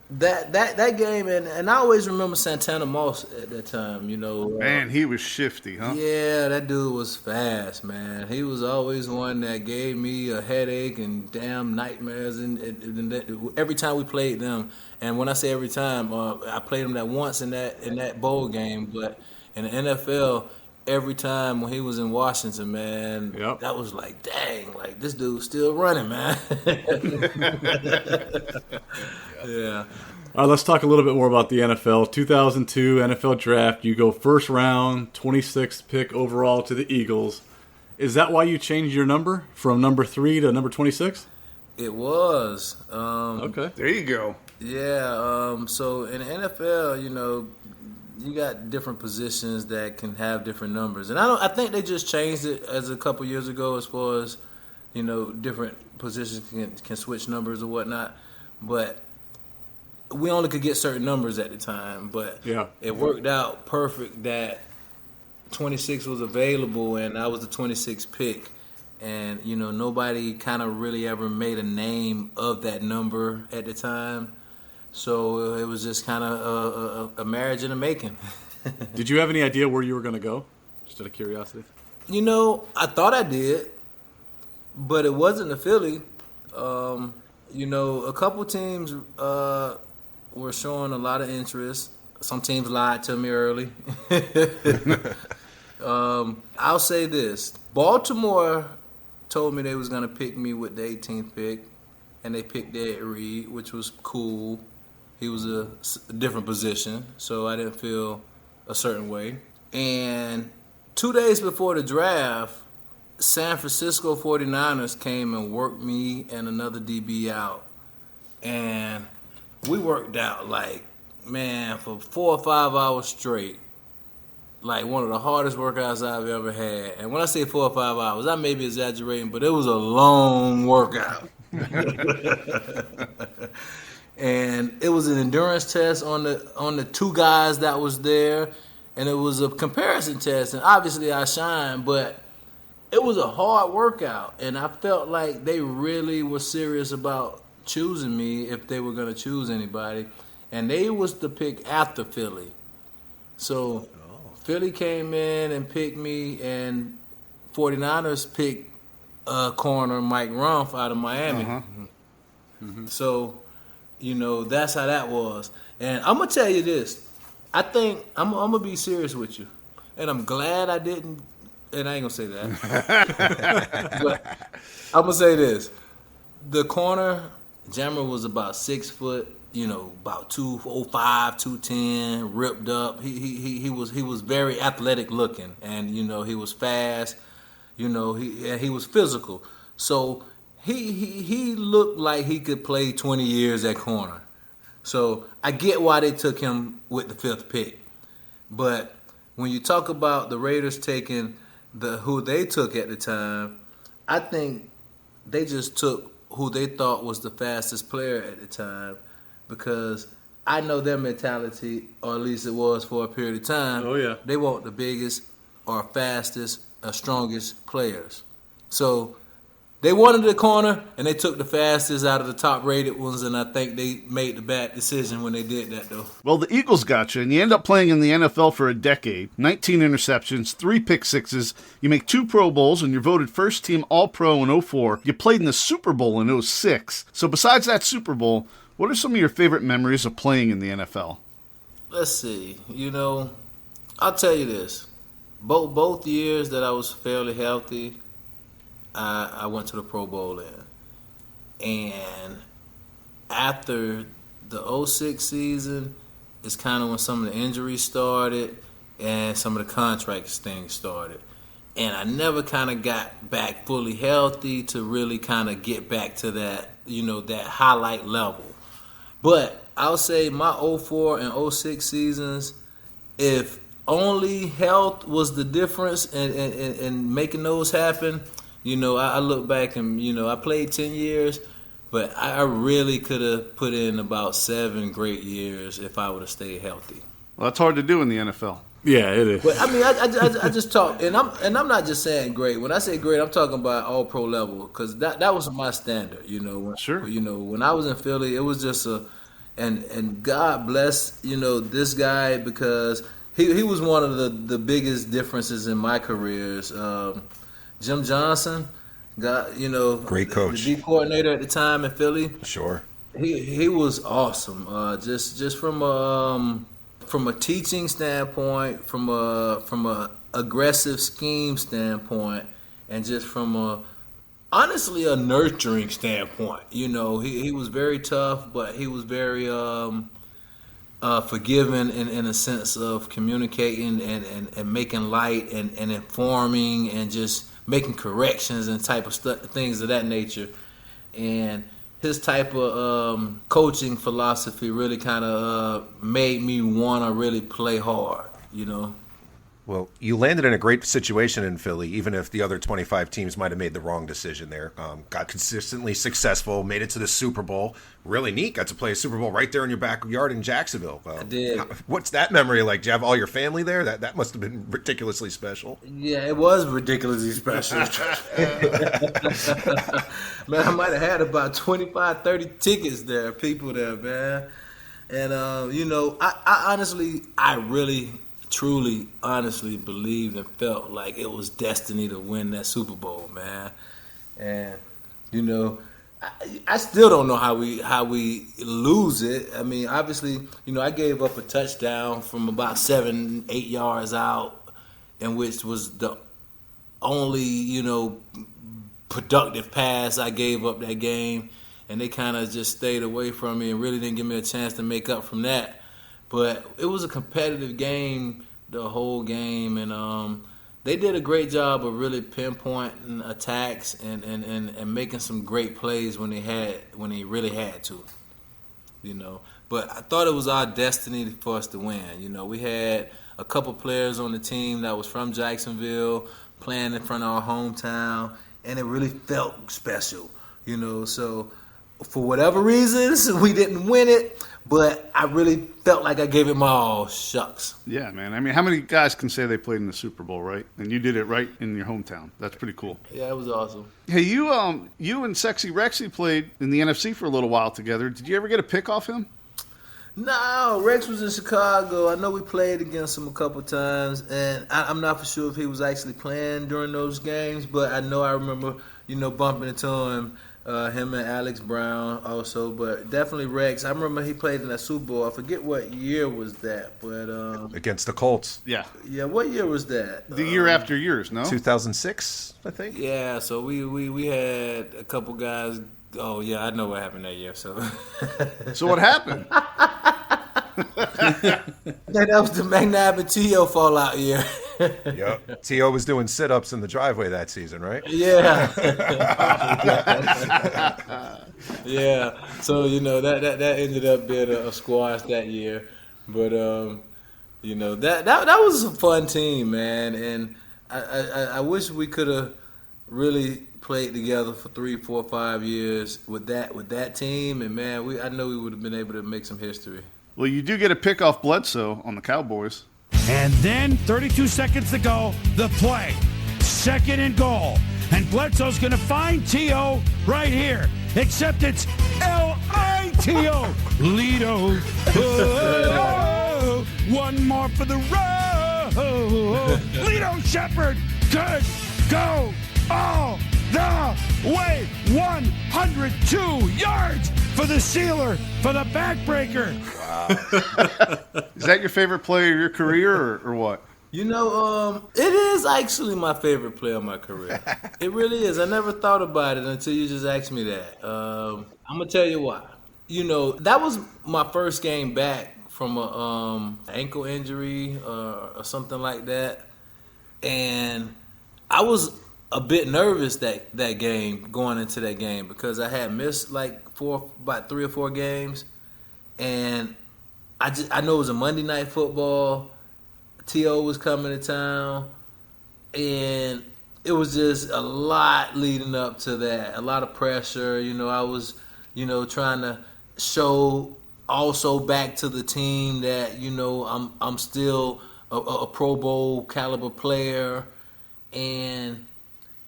that game, and I always remember Santana Moss at that time, you know. Man, he was shifty, huh? Yeah, that dude was fast, man. He was always one that gave me a headache and damn nightmares. And every time we played them, and when I say every time, I played them that once in that bowl game, but in the NFL, every time when he was in Washington, man, that was like, dang, like this dude's still running, man. Yeah. All right, let's talk a little bit more about the NFL. 2002 NFL Draft, you go first round, 26th pick overall to the Eagles. Is that why you changed your number from number 3 to number 26? It was. Okay. There you go. Yeah. So in the NFL, you know, you got different positions that can have different numbers, and I think they just changed it as a couple years ago, as far as, you know, different positions can switch numbers or whatnot. But we only could get certain numbers at the time, but it worked out perfect that 26 was available, and I was the 26th pick. And, you know, nobody kind of really ever made a name of that number at the time. So it was just kind of a marriage in the making. Did you have any idea where you were going to go, just out of curiosity? You know, I thought I did, but it wasn't the Philly. You know, a couple teams were showing a lot of interest. Some teams lied to me early. I'll say this. Baltimore told me they was going to pick me with the 18th pick, and they picked Ed Reed, which was cool. He was a different position, so I didn't feel a certain way. And 2 days before the draft, San Francisco 49ers came and worked me and another DB out. And we worked out, like, man, for 4 or 5 hours straight. Like, one of the hardest workouts I've ever had. And when I say 4 or 5 hours, I may be exaggerating, but it was a long workout. And it was an endurance test on the two guys that was there. And it was a comparison test. And obviously I shined, but it was a hard workout. And I felt like they really were serious about choosing me if they were going to choose anybody. And they was the pick after Philly. So Philly came in and picked me, and 49ers picked corner Mike Rumph out of Miami. So, you know, that's how that was. And I'm going to tell you this. I think I'm going to be serious with you. And I'm glad I didn't, and I ain't going to say that. But I'm going to say this. The corner, Jammer was about 6 foot, you know, about 205, 210, ripped up. He was very athletic looking, and you know he was fast. You know he was physical. So he looked like he could play 20 years at corner. So I get why they took him with the 5th pick. But when you talk about the Raiders taking who they took at the time, I think they just took who they thought was the fastest player at the time. Because I know their mentality, or at least it was for a period of time. Oh, yeah. They want the biggest or fastest or strongest players. So they wanted the corner, and they took the fastest out of the top-rated ones, and I think they made the bad decision when they did that, though. Well, the Eagles got you, and you end up playing in the NFL for a decade. 19 interceptions, 3 pick sixes. You make 2 Pro Bowls, and you're voted first-team All-Pro in 04. You played in the Super Bowl in 06. So besides that Super Bowl, what are some of your favorite memories of playing in the NFL? Let's see. You know, I'll tell you this. Both years that I was fairly healthy, I went to the Pro Bowl in. And after the 06 season is kind of when some of the injuries started and some of the contracts things started. And I never kind of got back fully healthy to really kind of get back to that, you know, that highlight level. But I'll say my 04 and 06 seasons, if only health was the difference in making those happen, you know, I look back and, you know, I played 10 years, but I really could have put in about 7 great years if I would have stayed healthy. Well, that's hard to do in the NFL. Yeah, it is. But I mean, I just talk, and I'm not just saying great. When I say great, I'm talking about all pro level, because that was my standard. You know, sure. You know, when I was in Philly, it was just and God bless, you know, this guy, because he was one of the biggest differences in my careers. Jim Johnson, you know, great coach, the D coordinator at the time in Philly. Sure, he was awesome. Just from a teaching standpoint, from a aggressive scheme standpoint, and just from honestly a nurturing standpoint. You know, he was very tough, but he was very forgiving in a sense of communicating and making light and informing and just making corrections and type of things of that nature. And his type of coaching philosophy really kind of made me want to really play hard, you know. Well, you landed in a great situation in Philly, even if the other 25 teams might have made the wrong decision there. Got consistently successful, made it to the Super Bowl. Really neat. Got to play a Super Bowl right there in your backyard in Jacksonville. I did. What's that memory like? Do you have all your family there? That must have been ridiculously special. Yeah, it was ridiculously special. Man, I might have had about 25, 30 tickets there, people there, man. And, I honestly, truly, honestly believed and felt like it was destiny to win that Super Bowl, man. And I still don't know how we lose it. I mean, obviously, I gave up a touchdown from about 7-8 yards out, and which was the only productive pass I gave up that game, and they kind of just stayed away from me and really didn't give me a chance to make up from that. But it was a competitive game the whole game, and they did a great job of really pinpointing attacks and making some great plays when they really had to. But I thought it was our destiny for us to win. We had a couple players on the team that was from Jacksonville playing in front of our hometown, and it really felt special. So for whatever reasons, we didn't win it, but I really felt like I gave it my all. Shucks. Yeah, man. I mean, how many guys can say they played in the Super Bowl, right? And you did it right in your hometown. That's pretty cool. Yeah, it was awesome. Hey, you and Sexy Rexy played in the NFC for a little while together. Did you ever get a pick off him? No, Rex was in Chicago. I know we played against him a couple times, and I'm not for sure if he was actually playing during those games, but I know I remember, bumping into him. Him and Alex Brown also, but definitely Rex. I remember he played in that Super Bowl. I forget what year was that, but against the Colts. Yeah. Yeah, what year was that? The year after yours, no? 2006, I think. Yeah, so we had a couple guys. Oh yeah, I know what happened that year. So what happened? That was the McNabb and T.O. fallout year. Yep. T.O. was doing sit-ups in the driveway that season, right? Yeah. Yeah. So, that ended up being a squash that year. But, that was a fun team, man. And I wish we could have really played together for 3, 4, 5 years with that team. And, man, I know we would have been able to make some history. Well, you do get a pick off Bledsoe on the Cowboys. And then 32 seconds to go, the play. 2nd and goal. And Bledsoe's going to find T.O. right here. Except it's L-I-T-O. Lito. Oh, one more for the road. Lito Sheppard could go all the way. 102 yards for the sealer, for the backbreaker. Wow. Is that your favorite play of your career or what? It is actually my favorite play of my career. It really is. I never thought about it until you just asked me that. I'm going to tell you why. That was my first game back from a ankle injury or something like that. And I was a bit nervous that game, going into that game, because I had missed about 3 or 4 games. And I know it was a Monday Night Football. T.O. was coming to town, and it was just a lot leading up to that, a lot of pressure. I was, trying to show also back to the team that, I'm still a Pro Bowl caliber player, and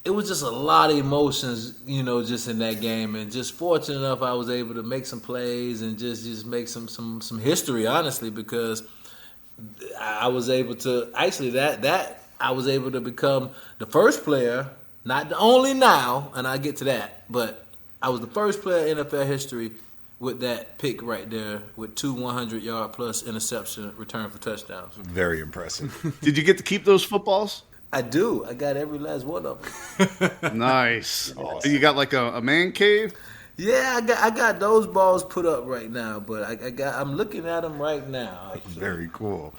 it was just a lot of emotions, just in that game. And just fortunate enough, I was able to make some plays and just make some history, honestly, because I was able to I was able to become the first player, not the only now, and I'll get to that, but I was the first player in NFL history with that pick right there, with 2 100-yard plus interception return for touchdowns. Very impressive. Did you get to keep those footballs? I do. I got every last one of them. Nice. Awesome. You got like a man cave? Yeah, I got those balls put up right now, but I'm looking at them right now. Very cool.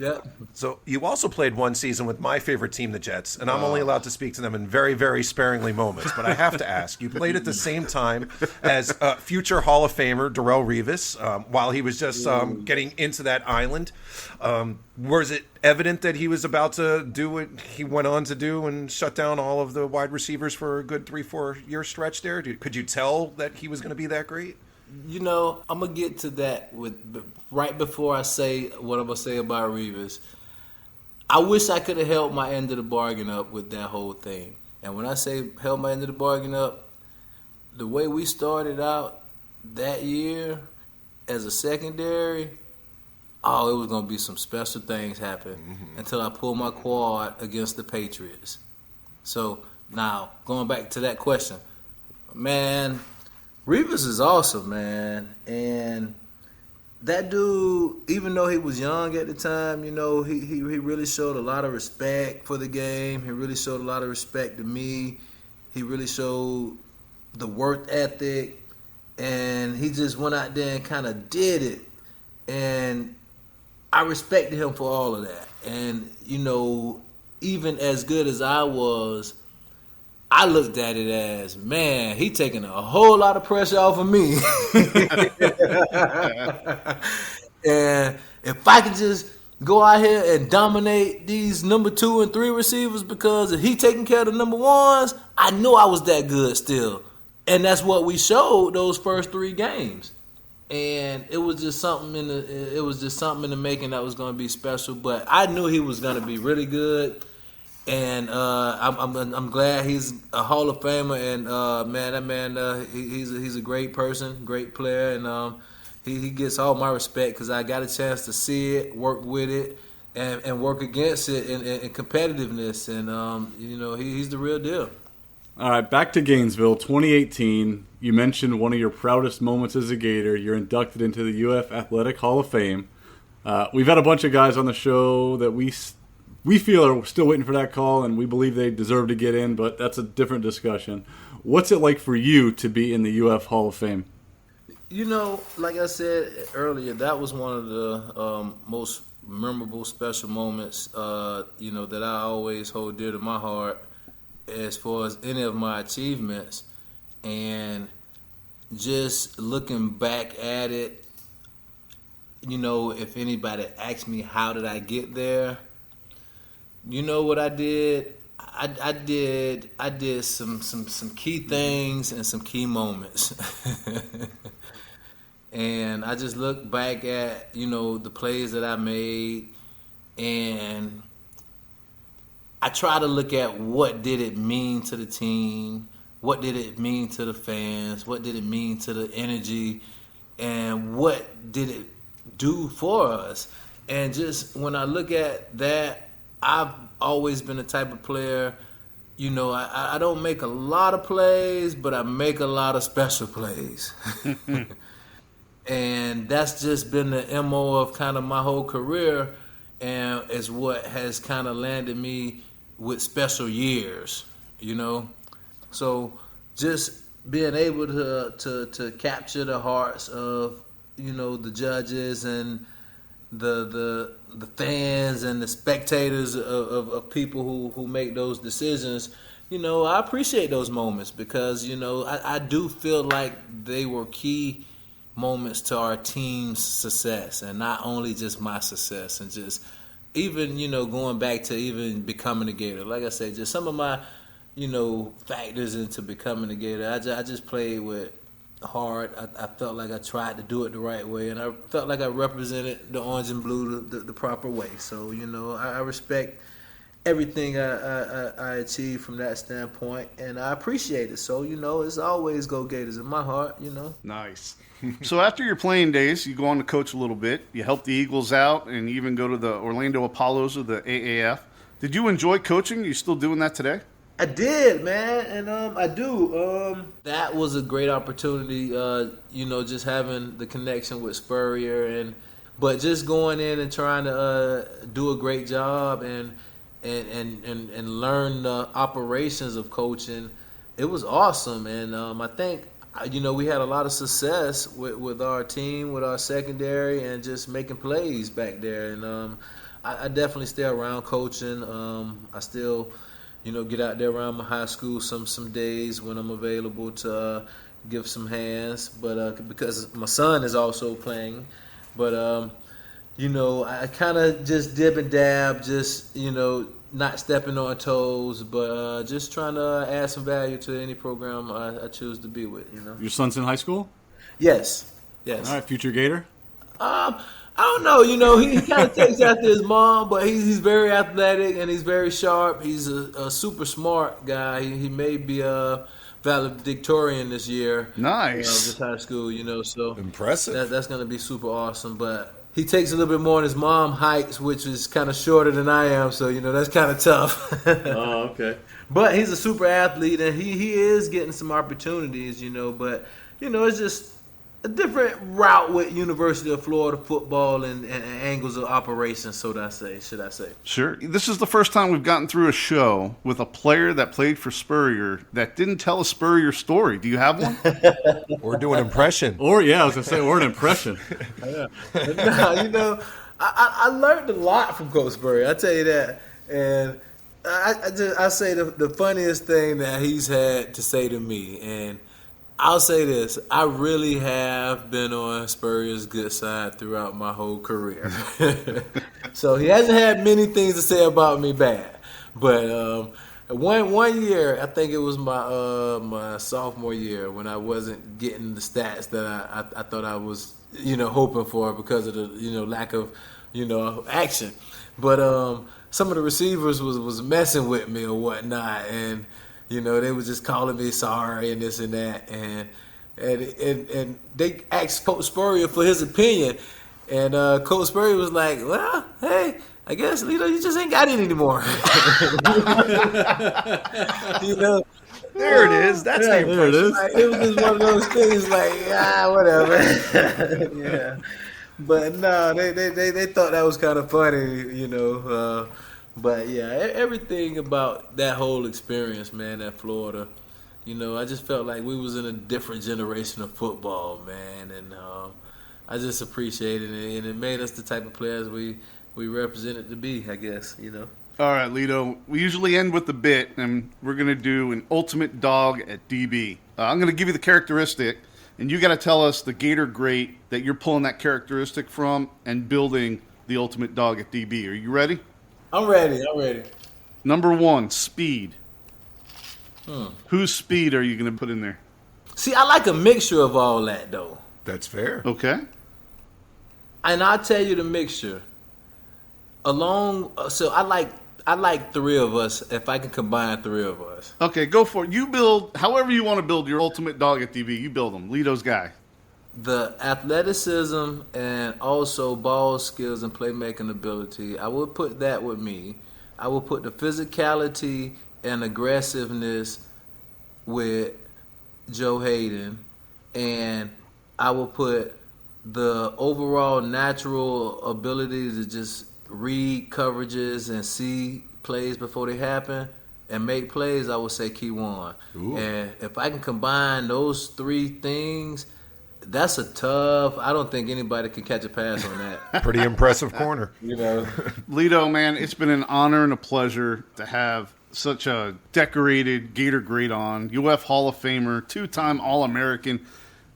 Yep. So you also played one season with my favorite team, the Jets, and I'm only allowed to speak to them in very, very sparingly moments. But I have to ask, you played at the same time as future Hall of Famer Darrelle Revis while he was just getting into that island. Was it evident that he was about to do what he went on to do and shut down all of the wide receivers for a good 3-4 year stretch there? Could you tell that he was going to be that great? You know, I'm going to get to that right before I say what I'm going to say about Revis. I wish I could have held my end of the bargain up with that whole thing. And when I say held my end of the bargain up, the way we started out that year as a secondary, it was going to be some special things happen until I pulled my quad against the Patriots. So now, going back to that question, man, Revis is awesome, man. And that dude, even though he was young at the time, you know, he really showed a lot of respect for the game. He really showed a lot of respect to me. He really showed the work ethic. And he just went out there and kind of did it. And I respected him for all of that. And, you know, even as good as I was, I looked at it as, man, he taking a whole lot of pressure off of me. And if I could just go out here and dominate these number 2 and 3 receivers, because if he taking care of the number 1s, I knew I was that good still. And that's what we showed those first 3 games. And it was just something in the making that was going to be special. But I knew he was going to be really good. And I'm glad he's a Hall of Famer, and he's a great person, great player, and he gets all my respect because I got a chance to see it, work with it, and work against it in competitiveness, and you know, he's the real deal. All right, back to Gainesville, 2018. You mentioned one of your proudest moments as a Gator. You're inducted into the UF Athletic Hall of Fame. We've had a bunch of guys on the show that we feel are still waiting for that call, and we believe they deserve to get in, but that's a different discussion. What's it like for you to be in the UF Hall of Fame? You know, like I said earlier, that was one of the most memorable, special moments, you know, that I always hold dear to my heart as far as any of my achievements. And just looking back at it, you know, if anybody asked me how did I get there, you know what I did? I did some key things and some key moments. And I just look back at, you know, the plays that I made, and I try to look at what did it mean to the team, what did it mean to the fans, what did it mean to the energy, and what did it do for us. And just when I look at that, I've always been the type of player, you know, I don't make a lot of plays, but I make a lot of special plays. And that's just been the MO of kind of my whole career, and is what has kind of landed me with special years, you know. So just being able to capture the hearts of, you know, the judges and the fans and the spectators of people who make those decisions, you know, I appreciate those moments because, you know, I do feel like they were key moments to our team's success, and not only just my success, and just even, you know, going back to even becoming a Gator. Like I said, just some of my, you know, factors into becoming a Gator. I just played with hard. I felt like I tried to do it the right way, and I felt like I represented the orange and blue the proper way. So, you know, I respect everything I achieved from that standpoint, and I appreciate it. So, you know, it's always Go Gators in my heart, you know. Nice. So after your playing days, you go on to coach a little bit. You help the Eagles out and even go to the Orlando Apollos of the AAF. Did you enjoy coaching? Are you still doing that today? I did, man, and I do. That was a great opportunity, you know, just having the connection with Spurrier, but just going in and trying to do a great job and learn the operations of coaching. It was awesome, and I think, you know, we had a lot of success with our team, with our secondary, and just making plays back there. And I definitely stay around coaching. I still, get out there around my high school some days when I'm available to give some hands. But because my son is also playing, but I kind of just dib and dab, just not stepping on toes, but just trying to add some value to any program I choose to be with. Your son's in high school? Yes. All right, future Gator? I don't know. He kind of takes after his mom, but he's very athletic and he's very sharp. He's a super smart guy. He may be a valedictorian this year. Nice. This high school, so impressive. That's going to be super awesome. But he takes a little bit more than his mom heights, which is kind of shorter than I am. So that's kind of tough. Oh, okay. But he's a super athlete and he is getting some opportunities. But it's just a different route with University of Florida football and angles of operation, should I say. Sure. This is the first time we've gotten through a show with a player that played for Spurrier that didn't tell a Spurrier story. Do you have one? Or do an impression. I was going to say, or an impression. No, I learned a lot from Coach Spurrier, I tell you that. And I say the funniest thing that he's had to say to me, and I'll say this, I really have been on Spurrier's good side throughout my whole career. So he hasn't had many things to say about me bad. But one year, I think it was my sophomore year, when I wasn't getting the stats that I thought I was, hoping for because of the, lack of, action. But some of the receivers was messing with me or whatnot, and they was just calling me sorry and this and that, and they asked Coach Spurrier for his opinion, and Coach Spurrier was like, "Well, hey, I guess Lito, you just ain't got it anymore." There it is. That's the impression. There it is. It was just one of those things, like whatever. Yeah, but no, they thought that was kind of funny, But yeah, everything about that whole experience, man, at Florida, I just felt like we was in a different generation of football, man, and I just appreciated it, and it made us the type of players we represented to be, I guess, All right, Lito, we usually end with the bit, and we're going to do an ultimate dog at DB. I'm going to give you the characteristic, and you got to tell us the Gator great that you're pulling that characteristic from and building the ultimate dog at DB. Are you ready? I'm ready. Number 1, speed. Whose speed are you going to put in there? See, I like a mixture of all that, though. That's fair. Okay. And I'll tell you the mixture. So I like 3 of us, if I can combine 3 of us. Okay, go for it. You build, however you want to build your ultimate dog at DB, you build them. Lito's guy. The athleticism and also ball skills and playmaking ability, I would put that with me. I would put the physicality and aggressiveness with Joe Hayden, and I will put the overall natural ability to just read coverages and see plays before they happen and make plays, I would say Keywan. And if I can combine those 3 things, that's I don't think anybody can catch a pass on that. Pretty impressive corner. Lito, man, it's been an honor and a pleasure to have such a decorated Gator great on. UF Hall of Famer, 2-time All-American,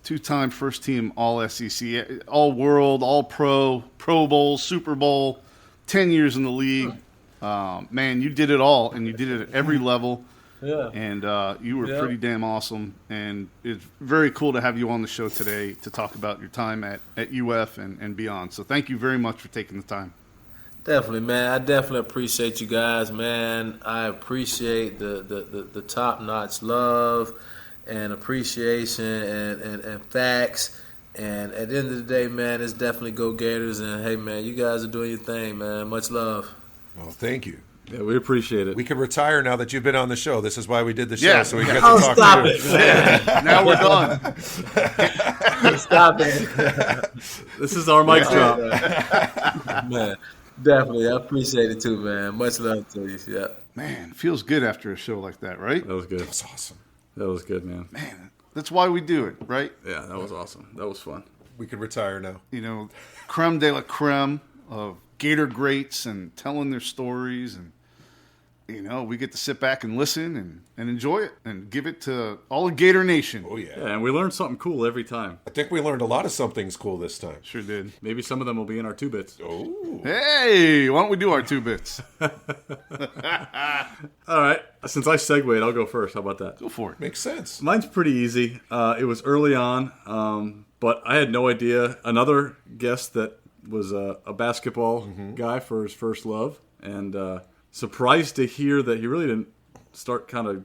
2-time first-team All-SEC, All-World, All-Pro, Pro Bowl, Super Bowl, 10 years in the league. Man, you did it all, and you did it at every level. Yeah. And you were pretty damn awesome. And it's very cool to have you on the show today to talk about your time at UF and beyond. So thank you very much for taking the time. Definitely, man. I definitely appreciate you guys, man. I appreciate the top-notch love and appreciation and facts. And at the end of the day, man, it's definitely Go Gators. And, hey, man, you guys are doing your thing, man. Much love. Well, thank you. Yeah, we appreciate it. We can retire now that you've been on the show. This is why we did the show, Yeah. so we get to talk to you. Yeah. Now we're done. Stop it. This is our mic drop. Man, definitely. I appreciate it too, man. Much love to you. Yeah. Man, it feels good after a show like that, right? That was good. That was awesome. That was good, man. Man, that's why we do it, right? Yeah, that was awesome. That was fun. We can retire now. Creme de la creme of Gator greats and telling their stories, and we get to sit back and listen and enjoy it and give it to all of Gator Nation. Oh, yeah. And we learn something cool every time. I think we learned a lot of something's cool this time. Sure did. Maybe some of them will be in our 2 bits. Oh. Hey, why don't we do our 2 bits? All right. Since I segued, I'll go first. How about that? Go for it. Makes sense. Mine's pretty easy. It was early on, but I had no idea. Another guest that was a basketball guy for his first love, and surprised to hear that he really didn't start kind of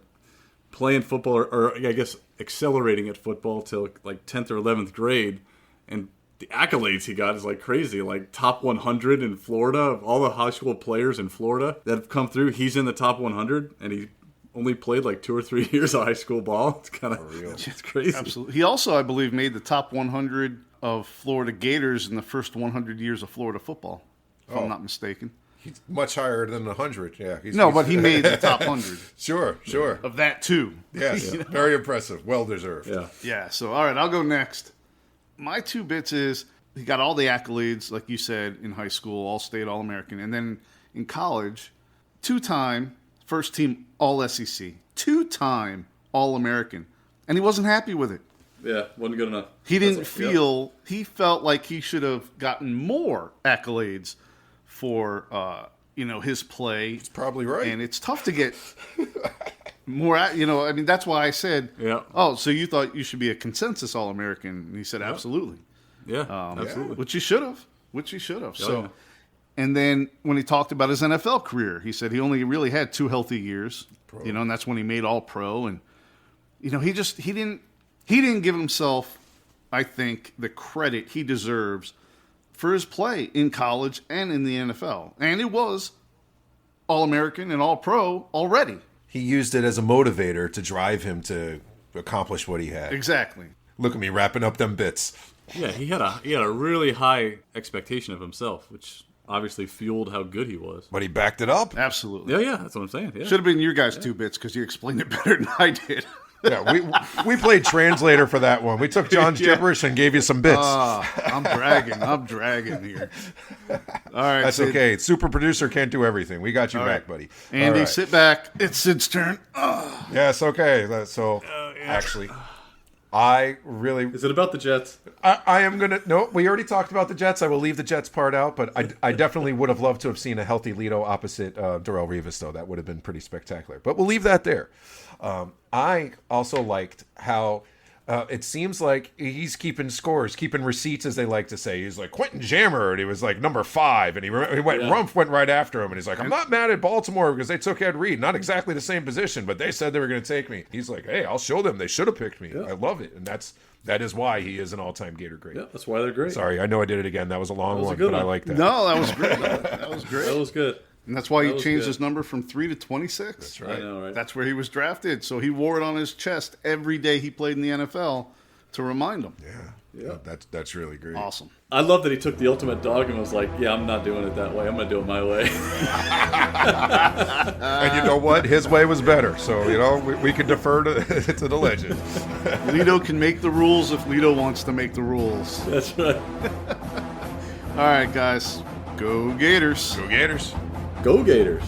playing football or I guess accelerating at football till like 10th or 11th grade. And the accolades he got is like crazy, like top 100 in Florida of all the high school players in Florida that have come through. He's in the top 100, and he only played like 2 or 3 years of high school ball. It's kind of it's crazy. Absolutely. He also, I believe, made the top 100 of Florida Gators in the first 100 years of Florida football, if I'm not mistaken. He's much higher than 100, yeah. But he made the top 100. Sure. Of that, too. Yes, very impressive. Well-deserved. Yeah, so, all right, I'll go next. My 2 bits is he got all the accolades, like you said, in high school, All-State, All-American. And then in college, 2-time first-team All-SEC, 2-time All-American. And he wasn't happy with it. Yeah, wasn't good enough. He didn't feel – he felt like he should have gotten more accolades for his play. It's probably right. And it's tough to get more, that's why I said, oh, so you thought you should be a consensus All-American. And he said, absolutely. Yeah, absolutely. Which he should have. And then when he talked about his NFL career, he said he only really had 2 healthy years, and that's when he made All-Pro. And, he didn't give himself, I think, the credit he deserves for his play in college and in the NFL. And it was All-American and All-Pro already. He used it as a motivator to drive him to accomplish what he had. Exactly. Look at me wrapping up them bits. Yeah, he had a really high expectation of himself, which obviously fueled how good he was. But he backed it up. Absolutely. Yeah, that's what I'm saying. Yeah. Should have been your guys' 2 bits because you explained it better than I did. Yeah, we played translator for that one. We took John's gibberish and gave you some bits. I'm dragging here. All right. That's Sid. okay. Super producer can't do everything. We got you back, buddy. Andy, sit back. It's Sid's turn. Yes, okay. Actually, I really... Is it about the Jets? I am going to... No, we already talked about the Jets. I will leave the Jets part out, but I definitely would have loved to have seen a healthy Lito opposite Darrelle Revis, though. That would have been pretty spectacular. But we'll leave that there. I also liked how it seems like he's keeping scores, keeping receipts, as they like to say. He's like Quentin Jammer, and he was like number 5, and Rumpf went right after him, and he's like, I'm not mad at Baltimore because they took Ed Reed, not exactly the same position, but they said they were going to take me. He's like, hey, I'll show them. They should have picked me. Yeah. I love it, and that is why he is an all-time Gator great. Yeah, that's why they're great. Sorry, I know I did it again. That was a long one, but I like that. No, that was great. That was great. That was good. And that's why he changed his number from 3 to 26. That's right. I know, right? That's where he was drafted. So he wore it on his chest every day he played in the NFL to remind him. Yeah. That's really great. Awesome. I love that he took the ultimate dog and was like, yeah, I'm not doing it that way. I'm going to do it my way. And you know what? His way was better. So, we can defer to the legend. Lito can make the rules if Lito wants to make the rules. That's right. All right, guys. Go Gators. Go Gators. Go Gators.